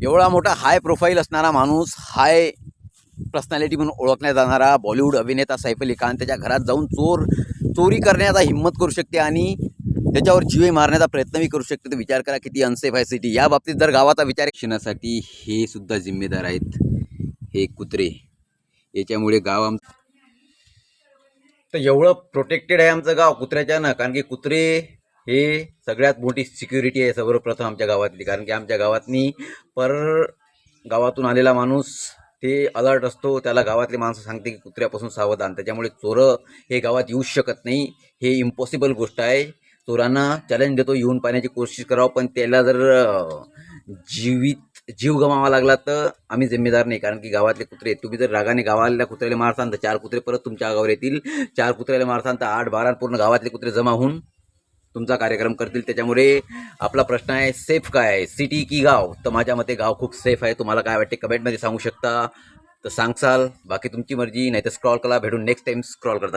एवढा मोठा high profile असणारा माणूस, हाय पर्सनॅलिटी म्हणून ओळखण्यात जाणारा बॉलिवूड अभिनेता सैफ अली खान त्याच्या घरात जाऊन चोरी करण्याचा हिंमत करू शकते आणि त्याच्यावर जीवे मारण्याचा प्रयत्नही करू शकते. तर विचार करा किती अनसेफ आहे सिटी. या बाबतीत जर गावाचा विचार शिक्षणासाठी हे सुद्धा जिम्मेदार आहेत, हे कुत्रे. याच्यामुळे गाव तर एवढं प्रोटेक्टेड आहे आमचं गाव कुत्र्याच्यानं, कारण की कुत्रे हे सगळ्यात मोठी सिक्युरिटी आहे सर्वप्रथम आमच्या गावातली. कारण की आमच्या गावातनी गावातून आलेला माणूस ते अलर्ट असतो, त्याला गावातले माणसं सांगते की कुत्र्यापासून सावधान. त्याच्यामुळे चोरं हे गावात येऊच शकत नाही. हे इम्पॉसिबल गोष्ट आहे. चोरांना चॅलेंज देतो, येऊन पाहण्याची कोशिश करावं, पण त्याला जर जीव गमावा लागला तर आम्ही जिम्मेदार नाही. कारण की गावातले कुत्रे, तुम्ही जर रागाने गावातल्या कुत्र्याला मारसान तर 4 कुत्रे परत तुमच्या गावावर येतील. 4 कुत्र्याला मारसान तर 8-12 पूर्ण गावातले कुत्रे जमा होऊन तुमचा कार्यक्रम करतील. त्याच्यामुळे आपला प्रश्न आहे, सेफ काय आहे, सिटी की गाव? तर माझ्या मते गाव खूप सेफ आहे. तुम्हाला काय वाटते कमेंटमध्ये सांगू शकता. तर सांगसाल, बाकी तुमची मर्जी. नाही तर स्क्रॉल करा, भेटून नेक्स्ट टाइम स्क्रॉल करता.